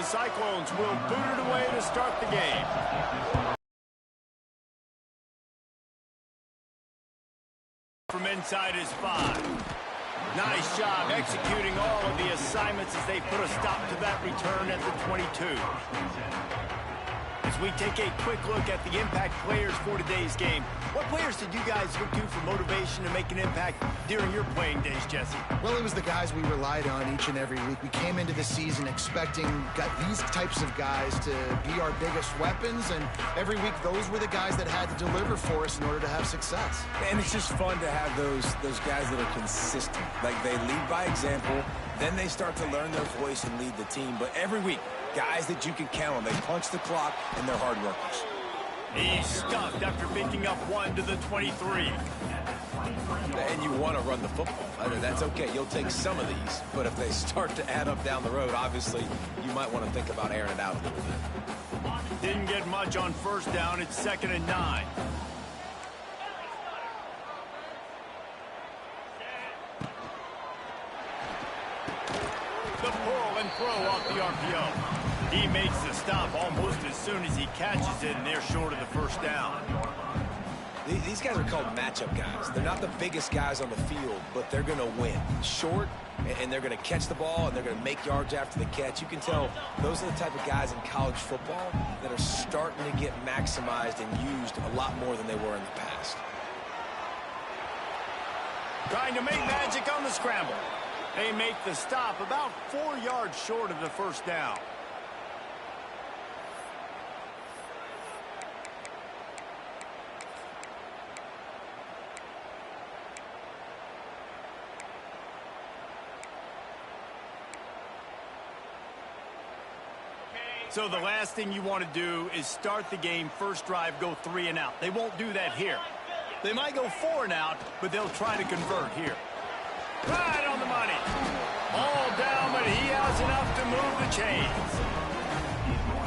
The Cyclones will boot it away to start the game. From inside his 5. Nice job executing all of the assignments as they put a stop to that return at the 22. As we take a quick look at the impact players for today's game, what players did you guys look to for motivation to make an impact during your playing days, Jesse? Well, it was the guys we relied on each and every week. We came into the season expecting these types of guys to be our biggest weapons, and every week those were the guys that had to deliver for us in order to have success. And it's just fun to have those guys that are consistent. Like, they lead by example, then they start to learn their voice and lead the team. But every week, guys that you can count on. They punch the clock, and they're hard workers. He's stuffed after picking up 1 to the 23. And you want to run the football. I mean, that's okay. You'll take some of these. But if they start to add up down the road, obviously, you might want to think about airing it out a little bit. Didn't get much on first down. It's 2nd and 9. The pull and throw off the RPO. He makes the stop almost as soon as he catches it, and they're short of the first down. These guys are called matchup guys. They're not the biggest guys on the field, but they're going to win. Short, and they're going to catch the ball, and they're going to make yards after the catch. You can tell those are the type of guys in college football that are starting to get maximized and used a lot more than they were in the past. Trying to make magic on the scramble. They make the stop about 4 yards short of the first down. So the last thing you want to do is start the game, first drive, go 3 and out. They won't do that here. They might go 4 and out, but they'll try to convert here. Right on the money. All down, but he has enough to move the chains.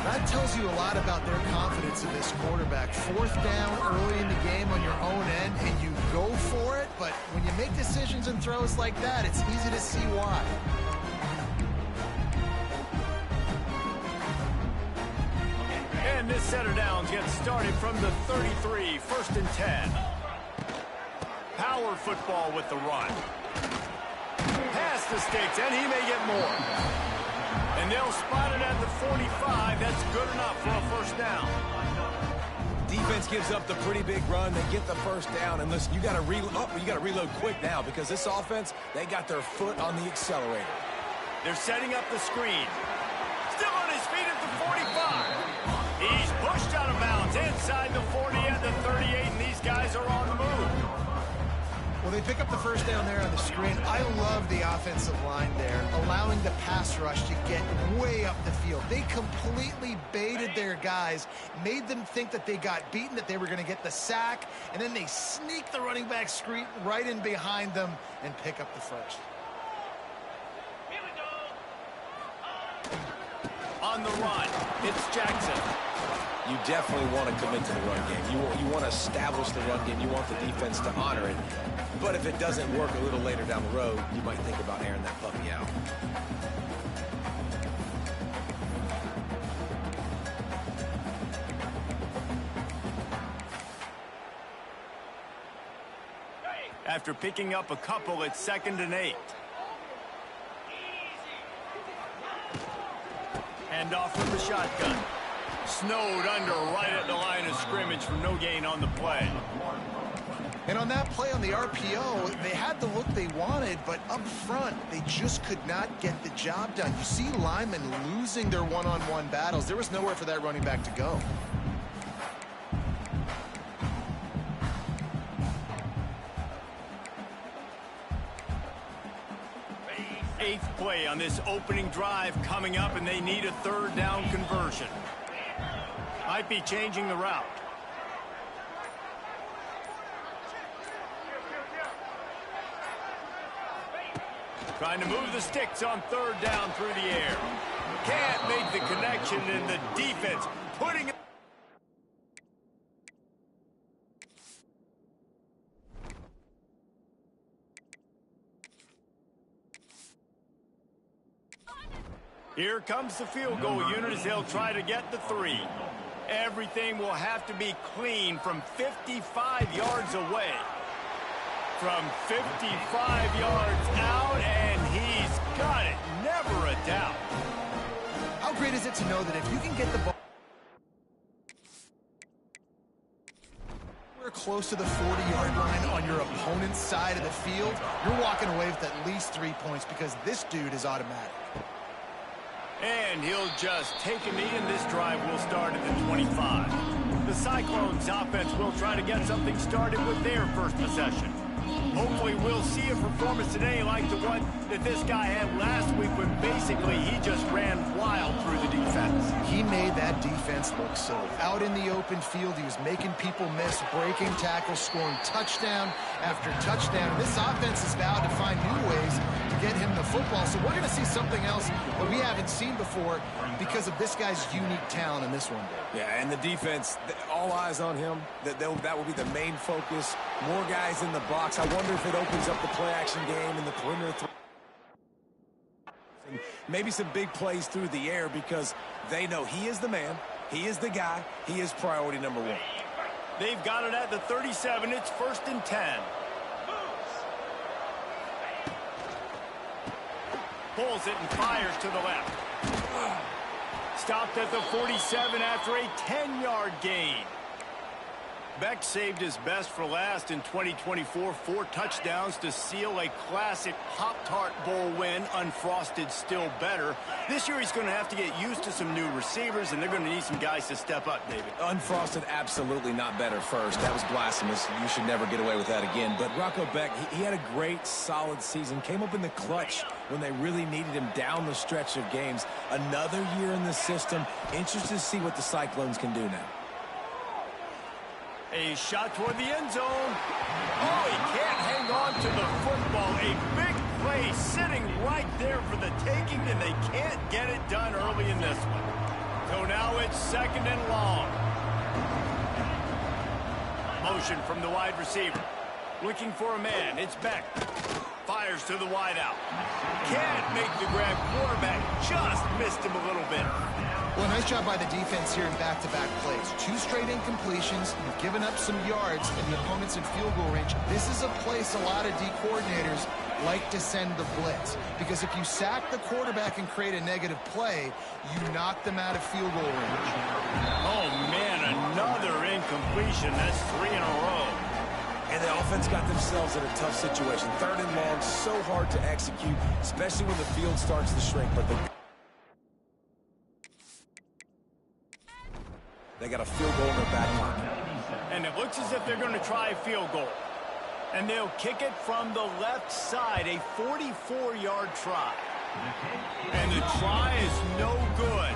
That tells you a lot about their confidence in this quarterback. 4th down early in the game on your own end, and you go for it, but when you make decisions and throws like that, it's easy to see why. And this set of downs gets started from the 33, 1st and 10. Power football with the run. Past the sticks, and he may get more. And they'll spot it at the 45. That's good enough for a first down. Defense gives up the pretty big run. They get the first down. And listen, you got to reload quick now because this offense, they got their foot on the accelerator. They're setting up the screen. Still on his feet at the 45. He's pushed out of bounds inside the 40 and the 38, and these guys are on the move. Well, they pick up the first down there on the screen. I love the offensive line there, allowing the pass rush to get way up the field. They completely baited their guys, made them think that they got beaten, that they were going to get the sack, and then they sneak the running back screen right in behind them and pick up the first. On the run, it's Jackson. You definitely want to commit to the run game. You want to establish the run game. You want the defense to honor it. But if it doesn't work a little later down the road, you might think about airing that puppy out. After picking up a couple, it's 2nd and 8. Hand off from the shotgun. Snowed under right at the line of scrimmage for no gain on the play. And on that play on the RPO, they had the look they wanted, but up front, they just could not get the job done. You see linemen losing their one-on-one battles. There was nowhere for that running back to go. Eighth play on this opening drive coming up, and they need a 3rd down conversion. Might be changing the route. Trying to move the sticks on 3rd down through the air. Can't make the connection, and the defense putting it. Here comes the field goal unit as they'll try to get the 3. Everything will have to be clean from 55 yards away. From 55 yards out, and he's got it. Never a doubt. How great is it to know that if you can get the ball close to the 40-yard line on your opponent's side of the field, you're walking away with at least 3 points because this dude is automatic. And he'll just take a knee, and this drive will start at the 25. The Cyclones offense will try to get something started with their first possession. Hopefully we'll see a performance today like the one that this guy had last week when basically he just ran wild through the defense. He made that defense look so out in the open field. He was making people miss, breaking tackles, scoring touchdown after touchdown. And this offense is vowed to find new ways to get him the football. So we're going to see something else that we haven't seen before because of this guy's unique talent in this one. Yeah, and the defense, all eyes on him. That will be the main focus. More guys in the box. I wonder if it opens up the play-action game and the perimeter. And maybe some big plays through the air because they know he is the man. He is the guy. He is priority number 1. They've got it at the 37. It's 1st and 10. Pulls it and fires to the left. Stopped at the 47 after a 10-yard gain. Beck saved his best for last in 2024. 4 touchdowns to seal a classic Pop-Tart Bowl win. Unfrosted still better. This year he's going to have to get used to some new receivers, and they're going to need some guys to step up, David. Unfrosted, absolutely not better first. That was blasphemous. You should never get away with that again. But Rocco Beck, he had a great, solid season. Came up in the clutch when they really needed him down the stretch of games. Another year in the system. Interested to see what the Cyclones can do now. A shot toward the end zone. Oh, he can't hang on to the football. A big play sitting right there for the taking, and they can't get it done early in this one. So now it's 2nd and long. Motion from the wide receiver. Looking for a man. It's Beck. Fires to the wideout. Can't make the grab. Quarterback just missed him a little bit. Well, nice job by the defense here in back-to-back plays. 2 straight incompletions. You've given up some yards, and the opponent's in field goal range. This is a place a lot of D coordinators like to send the blitz, because if you sack the quarterback and create a negative play, you knock them out of field goal range. Oh, man, another incompletion. That's 3 in a row. And the offense got themselves in a tough situation. 3rd and long, so hard to execute, especially when the field starts to shrink. But they got a field goal in their back pocket. And it looks as if they're going to try a field goal. And they'll kick it from the left side, a 44-yard try. And the try is no good.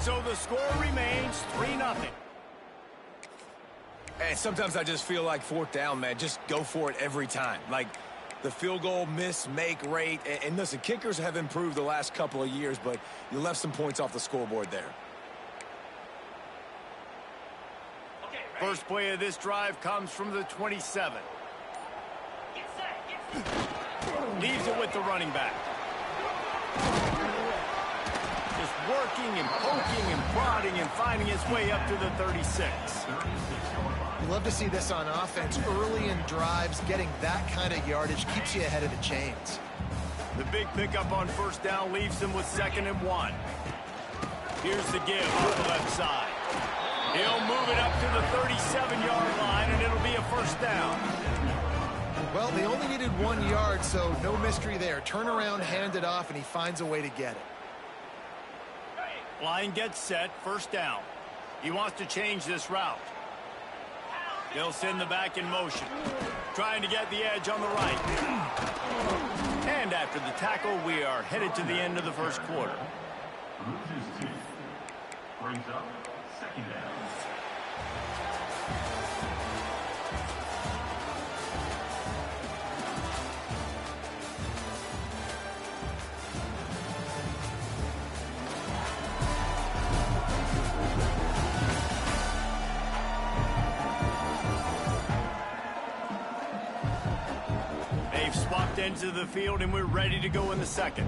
So the score remains 3-0. And sometimes I just feel like 4th down, man. Just go for it every time. Like the field goal miss, make rate. And listen, kickers have improved the last couple of years, but you left some points off the scoreboard there. First play of this drive comes from the 27. Leaves it with the running back. Just working and poking and prodding and finding its way up to the 36. You love to see this on offense. Early in drives, getting that kind of yardage keeps you ahead of the chains. The big pickup on 1st down leaves them with 2nd and 1. Here's the give on the left side. He'll move it up to the 37-yard line, and it'll be a 1st down. Well, they only needed 1 yard, so no mystery there. Turn around, hand it off, and he finds a way to get it. Line gets set, 1st down. He wants to change this route. They'll send the back in motion. Trying to get the edge on the right. And after the tackle, we are headed to the end of the 1st quarter. Brings up 2nd down. They've swapped ends of the field, and we're ready to go in the 2nd.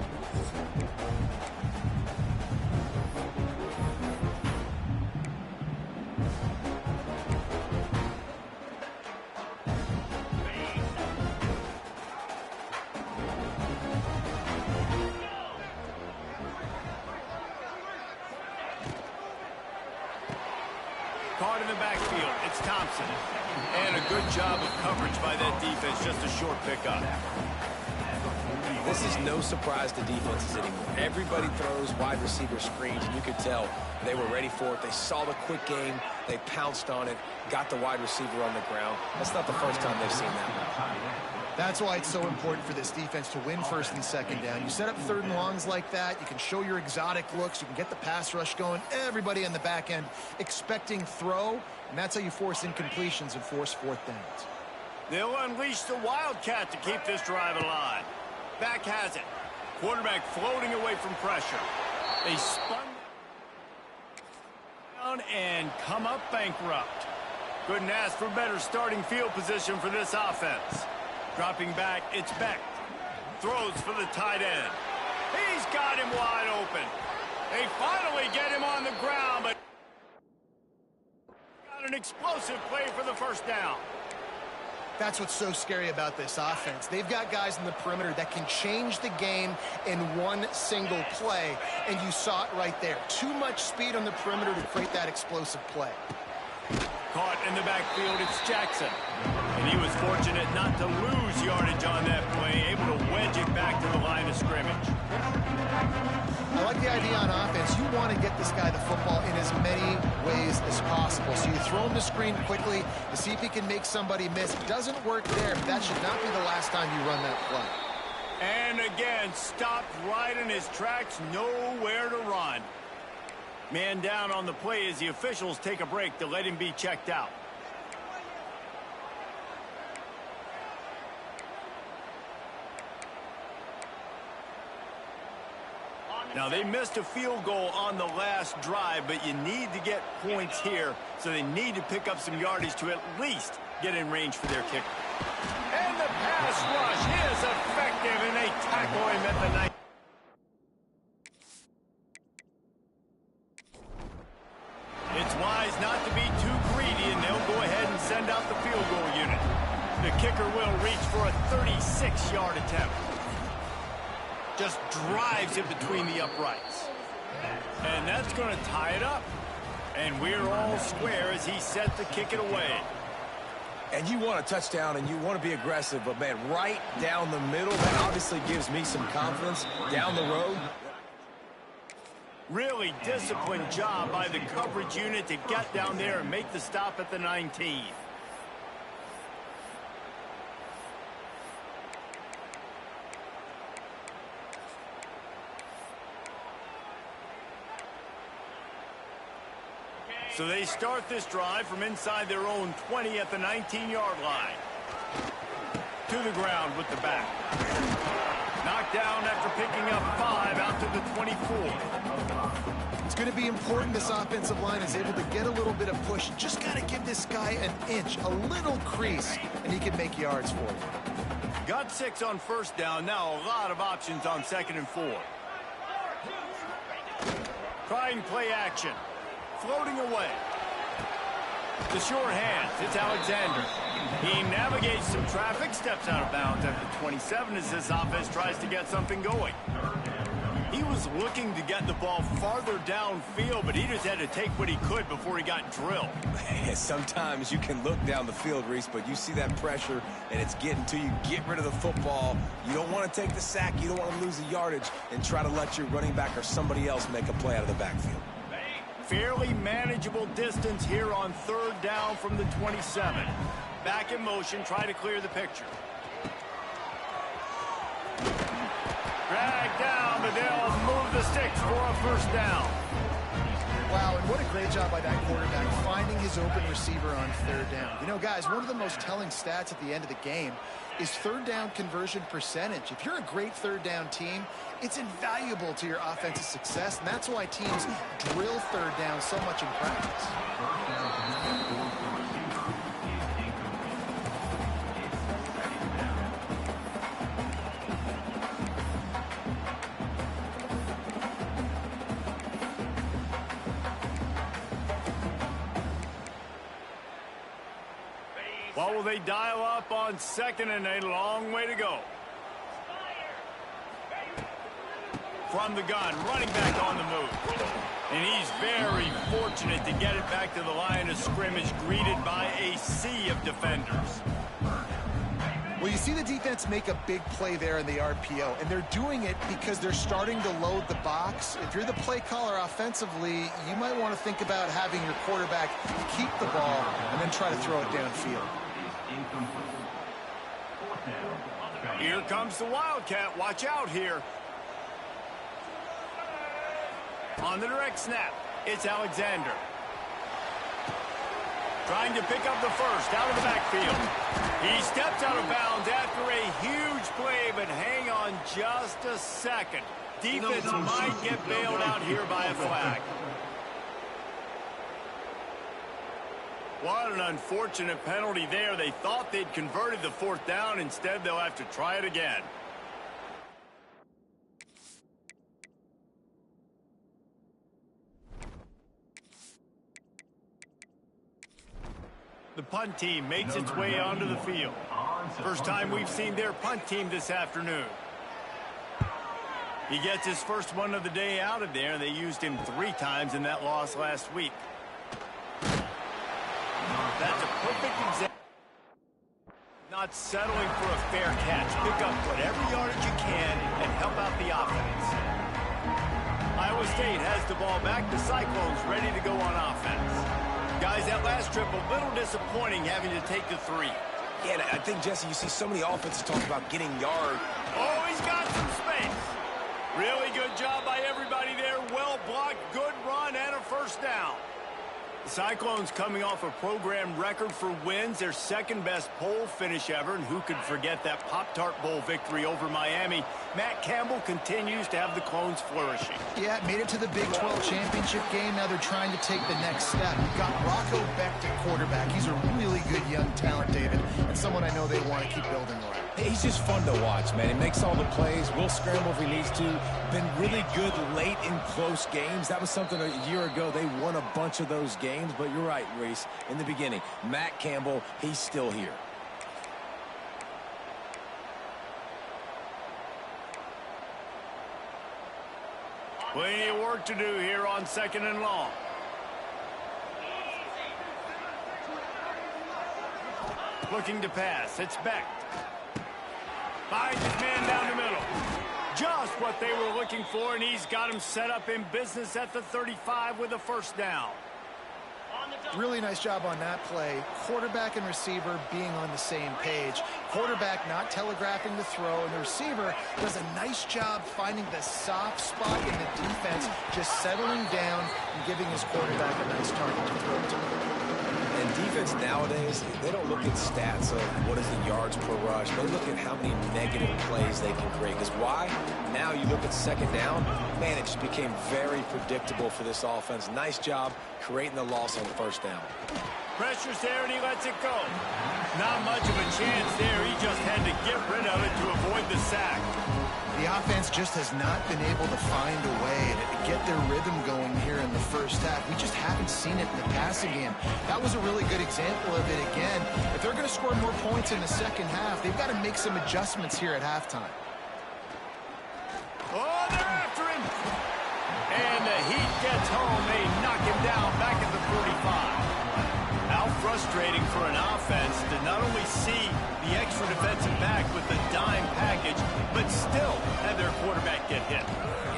It's Thompson. And a good job of coverage by that defense. Just a short pickup. This is no surprise to defenses anymore. Everybody throws wide receiver screens, and you could tell they were ready for it. They saw the quick game. They pounced on it, got the wide receiver on the ground. That's not the first time they've seen that. That's why it's so important for this defense to win first and second down. You set up third and longs like that. You can show your exotic looks. You can get the pass rush going. Everybody on the back end expecting throw, and that's how you force incompletions and force fourth downs. They'll unleash the Wildcat to keep this drive alive. Back has it. Quarterback floating away from pressure. They spun down and come up bankrupt. Couldn't ask for better starting field position for this offense. Dropping back, it's Beck. Throws for the tight end. He's got him wide open. They finally get him on the ground, but got an explosive play for the first down. That's what's so scary about this offense. They've got guys in the perimeter that can change the game in one single play, and you saw it right there. Too much speed on the perimeter to create that explosive play. Caught in the backfield, it's Jackson. And he was fortunate not to lose yardage on that play, able to wedge it back to the line of scrimmage. I like the idea on offense. You want to get this guy the football in as many ways as possible. So you throw him the screen quickly to see if he can make somebody miss. It doesn't work there, but that should not be the last time you run that play. And again, stopped right in his tracks, nowhere to run. Man down on the play as the officials take a break to let him be checked out. Now, they missed a field goal on the last drive, but you need to get points here, so they need to pick up some yardage to at least get in range for their kicker. And the pass rush is effective, and they tackle him at the 9. It's wise not to be too greedy, and they'll go ahead and send out the field goal unit. The kicker will reach for a 36-yard attempt. Just drives it between the uprights. And that's going to tie it up. And we're all square as he's set to kick it away. And you want a touchdown and you want to be aggressive, but man, right down the middle, that obviously gives me some confidence down the road. Really disciplined job by the coverage unit to get down there and make the stop at the 19. So they start this drive from inside their own 20 at the 19-yard line. To the ground with the back. Knocked down after picking up 5 out to the 24. It's going to be important this offensive line is able to get a little bit of push. Just got to give this guy an inch, a little crease, and he can make yards for you. Got 6 on first down. Now a lot of options on 2nd and 4. Trying play action. Floating away. The short hands. It's Alexander. He navigates some traffic, steps out of bounds at the 27 as this offense tries to get something going. He was looking to get the ball farther downfield, but he just had to take what he could before he got drilled. Sometimes you can look down the field, Reese, but you see that pressure and it's getting to you. Get rid of the football. You don't want to take the sack. You don't want to lose the yardage and try to let your running back or somebody else make a play out of the backfield. Fairly manageable distance here on 3rd down from the 27. Back in motion, try to clear the picture. Drag down, but they'll move the sticks for a first down. Wow, and what a great job by that quarterback finding his open receiver on 3rd down. You know, guys, one of the most telling stats at the end of the game is 3rd down conversion percentage. If you're a great 3rd down team, it's invaluable to your offensive success, and that's why teams drill 3rd down so much in practice. What will they dial up on 2nd and a long way to go? From the gun, running back on the move. And he's very fortunate to get it back to the line of scrimmage, greeted by a sea of defenders. Well, you see the defense make a big play there in the RPO, and they're doing it because they're starting to load the box. If you're the play caller offensively, you might want to think about having your quarterback keep the ball and then try to throw it downfield. Here comes the Wildcat. Watch out here. On the direct snap, it's Alexander. Trying to pick up the first out of the backfield. He steps out of bounds after a huge play, but hang on just a second. Defense might get bailed out here by a flag. What an unfortunate penalty there. They thought they'd converted the fourth down. Instead, they'll have to try it again. The punt team makes its way onto the field. First time we've seen their punt team this afternoon. He gets his first one of the day out of there. They used him 3 times in that loss last week. That's a perfect example. Not settling for a fair catch. Pick up whatever yardage you can and help out the offense. Iowa State has the ball back. The Cyclones ready to go on offense. Guys, that last trip a little disappointing having to take the 3. Yeah, I think, Jesse, you see so many offenses talk about getting yard. Oh, he's got some space. Really good job by everybody there. Well blocked, good run, and a first down. The Cyclones coming off a program record for wins, their second-best poll finish ever, and who could forget that Pop-Tart Bowl victory over Miami. Matt Campbell continues to have the Clones flourishing. Yeah, made it to the Big 12 championship game. Now they're trying to take the next step. We've got Rocco Becht at quarterback. He's a really good young talent, David, and someone I know they want to keep building around. He's just fun to watch, man. He makes all the plays, will scramble if he needs to. Been really good late in close games. That was something a year ago. They won a bunch of those games, but you're right, Reese. In the beginning, Matt Campbell, he's still here. Plenty of work to do here on 2nd and long. Looking to pass. It's Becht. Finds his man down the middle. Just what they were looking for, and he's got him set up in business at the 35 with a first down. Really nice job on that play. Quarterback and receiver being on the same page. Quarterback not telegraphing the throw, and the receiver does a nice job finding the soft spot in the defense, just settling down and giving his quarterback a nice target to throw to. And defense nowadays, they don't look at stats of what is the yards per rush. They look at how many negative plays they can create. Because why? Now you look at 2nd down, man, it just became very predictable for this offense. Nice job creating the loss on 1st down. Pressure's there, and he lets it go. Not much of a chance there. He just had to get rid of it to avoid the sack. The offense just has not been able to find a way to get their rhythm going here in the first half. We just haven't seen it in the passing game. That was a really good example of it again. If they're going to score more points in the second half, they've got to make some adjustments here at halftime. Oh, they're after him. And the Heat gets home. They knock him down back at the 45. How frustrating for an offense to not only see the extra defensive back with the dime package, but still have their quarterback get hit.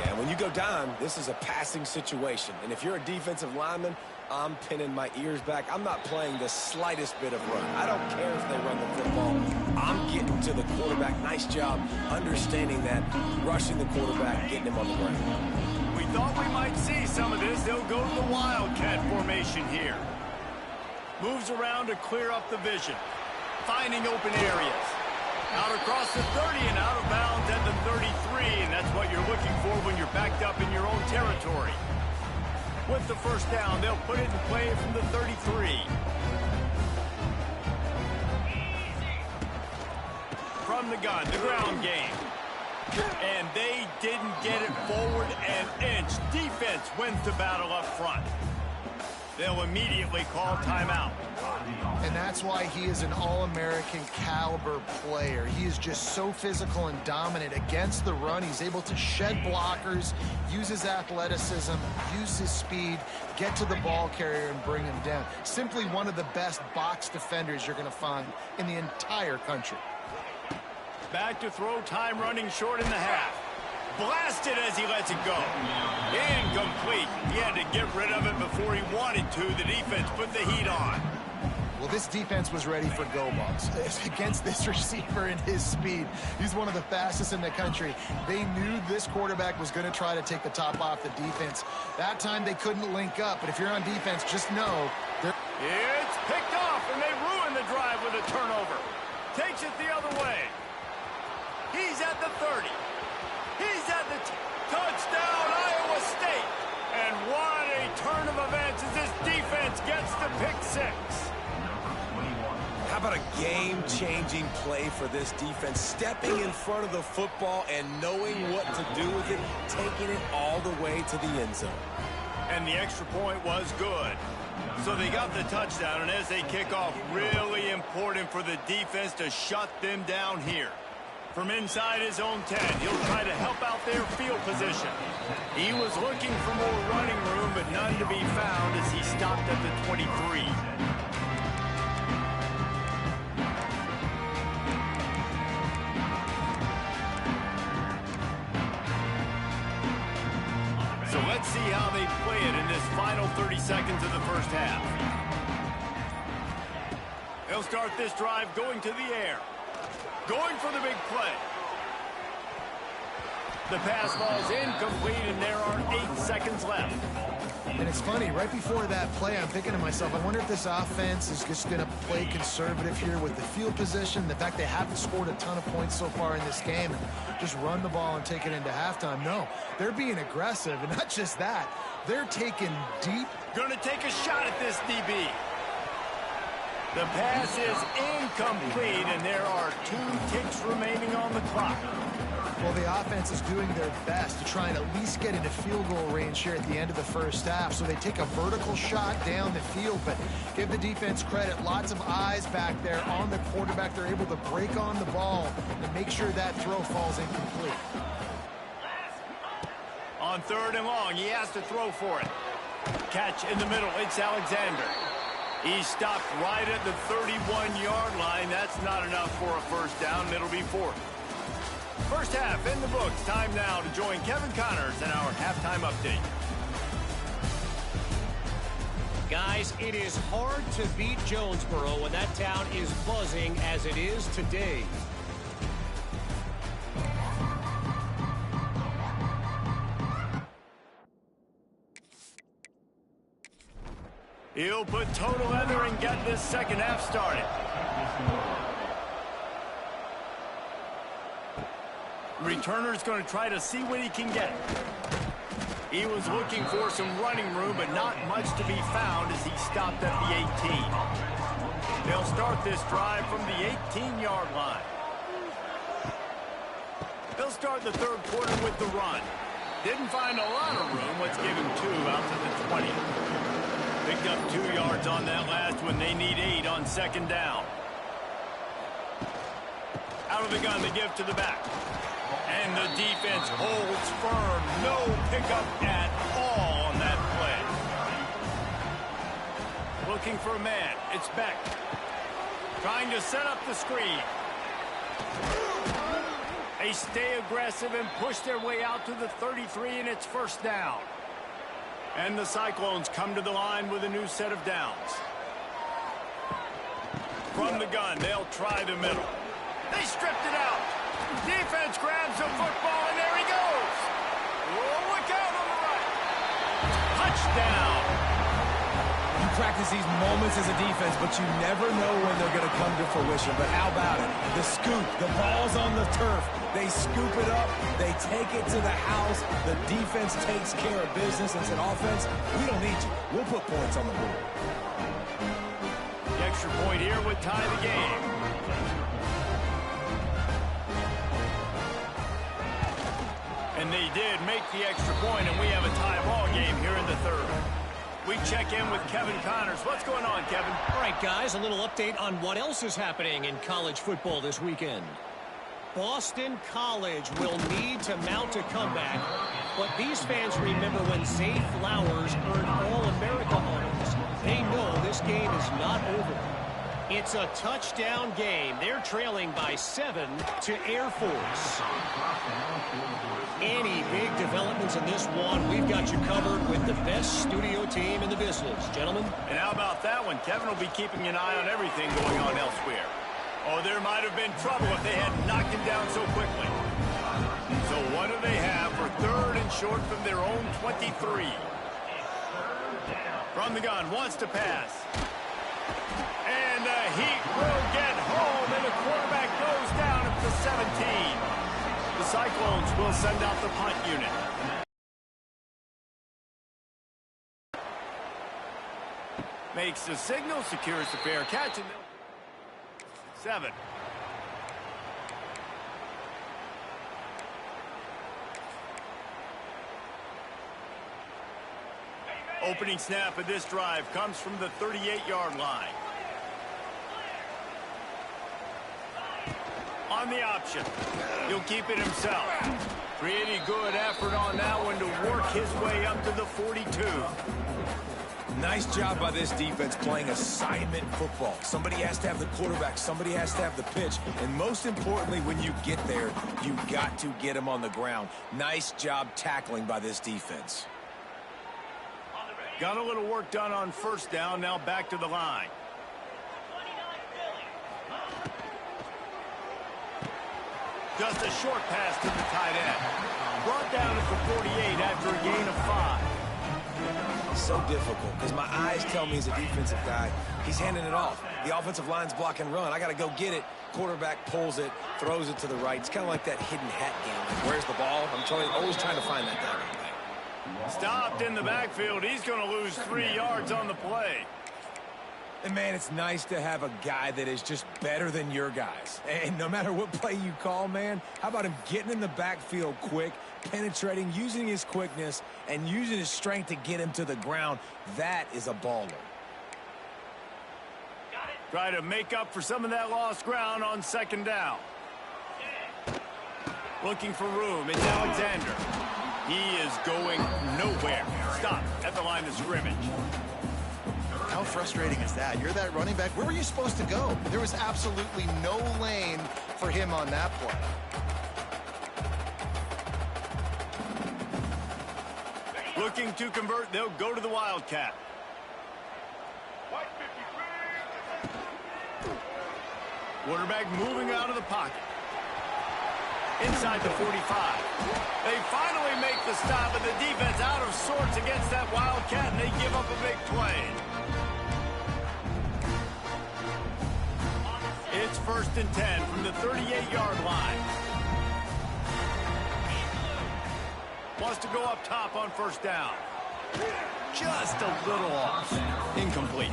Yeah, when you go dime, this is a passing situation. And if you're a defensive lineman, I'm pinning my ears back. I'm not playing the slightest bit of run. I don't care if they run the football. I'm getting to the quarterback. Nice job understanding that, rushing the quarterback, getting him on the ground. We thought we might see some of this. They'll go to the Wildcat formation here. Moves around to clear up the vision. Finding open areas. Out across the 30 and out of bounds at the 33. And that's what you're looking for when you're backed up in your own territory. With the first down, they'll put it in play from the 33. From the gun, the ground game. And they didn't get it forward an inch. Defense wins the battle up front. They'll immediately call timeout. And that's why he is an All-American caliber player. He is just so physical and dominant against the run. He's able to shed blockers, use his athleticism, use his speed, get to the ball carrier and bring him down. Simply one of the best box defenders you're going to find in the entire country. Back to throw, time running short in the half. Blasted as he lets it go. Incomplete. He had to get rid of it before he wanted to. The defense put the heat on. Well, this defense was ready for go balls against this receiver and his speed. He's one of the fastest in the country. They knew this quarterback was going to try to take the top off the defense. That time they couldn't link up, but if you're on defense, just know they're... It's picked off, and they ruin the drive with a turnover. Takes it the other way. He's at the 30. He's at the touchdown, Iowa State. And what a turn of events as this defense gets the pick six. How about a game-changing play for this defense? Stepping in front of the football and knowing what to do with it, taking it all the way to the end zone. And the extra point was good. So they got the touchdown, and as they kick off, really important for the defense to shut them down here. From inside his own 10, he'll try to help out their field position. He was looking for more running room, but none to be found as he stopped at the 23. So let's see how they play it in this final 30 seconds of the first half. They'll start this drive going to the air. Going for the big play. The pass ball's incomplete, and there are 8 seconds left. And it's funny, right before that play, I'm thinking to myself, I wonder if this offense is just going to play conservative here with the field position, the fact they haven't scored a ton of points so far in this game, and just run the ball and take it into halftime. No, they're being aggressive, and not just that, they're taking deep. Going to take a shot at this DB. The pass is incomplete, and there are 2 ticks remaining on the clock. Well, the offense is doing their best to try and at least get into field goal range here at the end of the first half. So they take a vertical shot down the field, but give the defense credit. Lots of eyes back there on the quarterback. They're able to break on the ball and make sure that throw falls incomplete. On 3rd and long, he has to throw for it. Catch in the middle. It's Alexander. He stopped right at the 31-yard line. That's not enough for a first down. It'll be 4th. First half in the books. Time now to join Kevin Connors in our halftime update. Guys, it is hard to beat Jonesboro when that town is buzzing as it is today. He'll put total leather and get this second half started. Returner's going to try to see what he can get. He was looking for some running room, but not much to be found as he stopped at the 18. They'll start this drive from the 18-yard line. They'll start the 3rd quarter with the run. Didn't find a lot of room. Let's give him 2 out to the 20. Picked up 2 yards on that last one. They need 8 on 2nd down. Out of the gun, they give to the back. And the defense holds firm. No pickup at all on that play. Looking for a man. It's Beck. Trying to set up the screen. They stay aggressive and push their way out to the 33, and it's first down. And the Cyclones come to the line with a new set of downs. From the gun, they'll try the middle. They stripped it out. Defense grabs the football, and there he goes. Oh, look out on the right. Touchdown. You practice these moments as a defense, but you never know when they're going to come to fruition. But how about it? The scoop, the ball's on the turf. They scoop it up. They take it to the house. The defense takes care of business and said, offense, we don't need you. We'll put points on the board. The extra point here would tie the game. And they did make the extra point, and we have a tie ball game here in the 3rd. We check in with Kevin Connors. What's going on, Kevin? All right, guys, a little update on what else is happening in college football this weekend. Boston College will need to mount a comeback, but these fans remember when Zay Flowers earned All-America honors. They know this game is not over. It's a touchdown game. They're trailing by 7 to Air Force. Any big developments in this one, we've got you covered with the best studio team in the business, gentlemen. And how about that one? Kevin will be keeping an eye on everything going on elsewhere. Oh, there might have been trouble if they hadn't knocked him down so quickly. So what do they have for 3rd and short from their own 23? From the gun, wants to pass. And the Heat will get home, and the quarterback goes down at the 17. The Cyclones will send out the punt unit. Makes the signal, secures the fair catch, and 7. Opening snap of this drive comes from the 38-yard line. On the option. He'll keep it himself. Pretty good effort on that one to work his way up to the 42. Nice job by this defense playing assignment football. Somebody has to have the quarterback. Somebody has to have the pitch. And most importantly, when you get there, you got to get him on the ground. Nice job tackling by this defense. Got a little work done on first down. Now back to the line. Just a short pass to the tight end. Brought down at the 48 after a gain of 5. So difficult because my eyes tell me as a defensive guy, he's handing it off. The offensive line's block and run. I got to go get it. Quarterback pulls it, throws it to the right. It's kind of like that hidden hat game. Like, where's the ball? I'm always trying to find that down. Stopped in the backfield. He's going to lose 3 yards on the play. And, man, it's nice to have a guy that is just better than your guys. And no matter what play you call, man, how about him getting in the backfield quick, penetrating, using his quickness, and using his strength to get him to the ground? That is a baller. Try to make up for some of that lost ground on second down. Looking for room. It's Alexander. He is going nowhere. Stop at the line of scrimmage. How frustrating is that? You're that running back. Where were you supposed to go? There was absolutely no lane for him on that play. Looking to convert, they'll go to the Wildcat. Quarterback moving out of the pocket. Inside the 45. They finally make the stop, and the defense out of sorts against that Wildcat, and they give up a big play. It's 1st and 10 from the 38-yard line. Wants to go up top on first down. Just a little off. Incomplete.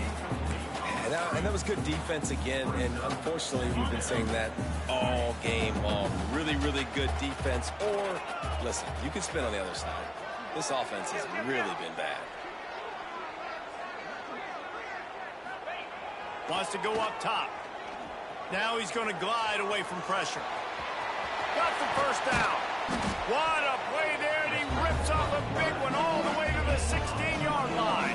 And that was good defense again, and unfortunately we've been saying that all game long. Really, really good defense. Or, listen, you could spin on the other side. This offense has really been bad. Wants to go up top. Now he's going to glide away from pressure. Got the first down. What a play there, and he rips off a big one all the way to the 16-yard line.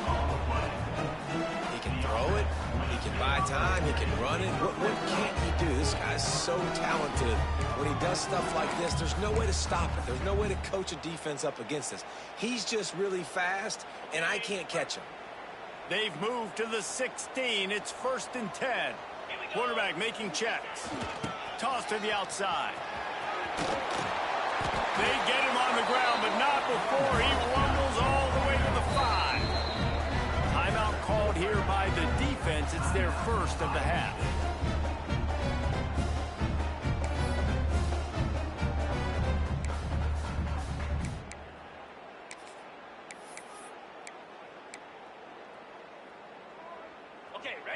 He can throw it. He can buy time. He can run it. What can't he do? This guy's so talented. When he does stuff like this, there's no way to stop it. There's no way to coach a defense up against this. He's just really fast, and I can't catch him. They've moved to the 16. It's 1st and 10. Quarterback making checks. Toss to the outside. They get him on the ground, but not before he rumbles all the way to the 5. Timeout called here by the defense. It's their first of the half.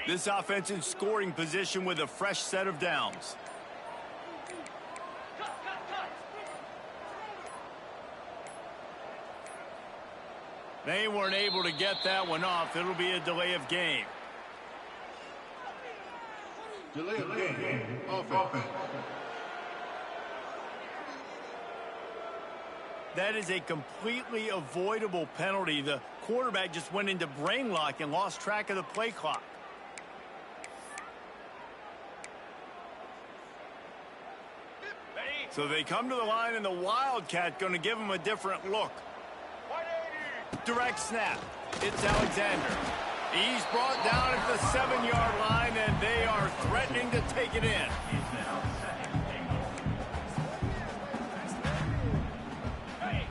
This offense in scoring position with a fresh set of downs. They weren't able to get that one off. It'll be a delay of game. Delay of game. Offense. That is a completely avoidable penalty. The quarterback just went into brain lock and lost track of the play clock. So they come to the line, and the Wildcat going to give them a different look. Direct snap. It's Alexander. He's brought down at the 7-yard line, and they are threatening to take it in.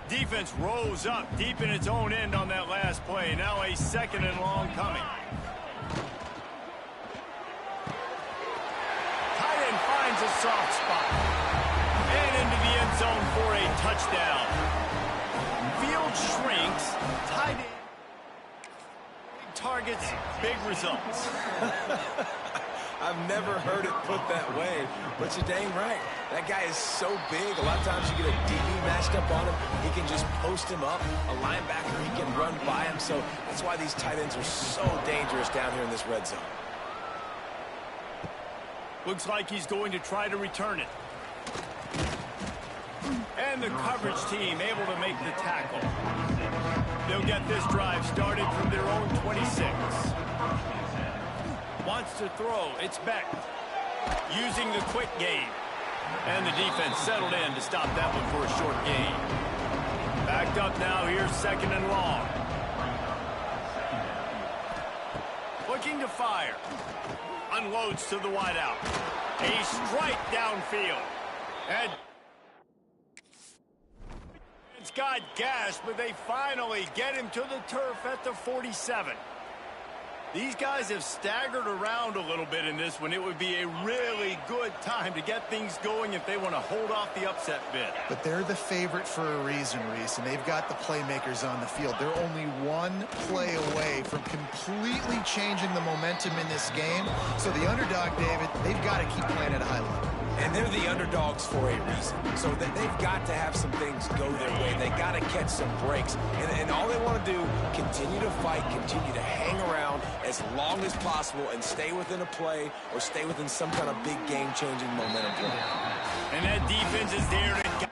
Defense rose up deep in its own end on that last play. Now a 2nd and long coming. Tight end finds a soft spot. And into the end zone for a touchdown. Field shrinks. Tight end. Big targets, big results. I've never heard it put that way, but you're dang right. That guy is so big. A lot of times you get a DB matched up on him. He can just post him up. A linebacker, he can run by him. So that's why these tight ends are so dangerous down here in this red zone. Looks like he's going to try to return it. And the coverage team able to make the tackle. They'll get this drive started from their own 26. Wants to throw. It's Beck. Using the quick game. And the defense settled in to stop that one for a short gain. Backed up now. Here's 2nd and long. Looking to fire. Unloads to the wideout. A strike downfield. And it's got gas, but they finally get him to the turf at the 47. These guys have staggered around a little bit in this one. It would be a really good time to get things going if they want to hold off the upset bid. But they're the favorite for a reason, Reese, and they've got the playmakers on the field. They're only one play away from completely changing the momentum in this game. So the underdog, David, they've got to keep playing at a high level. And they're the underdogs for a reason. So that they've got to have some things go their way. They got to catch some breaks. And all they want to do, continue to fight, continue to hang around as long as possible and stay within a play or stay within some kind of big game-changing momentum play. And that defense is there to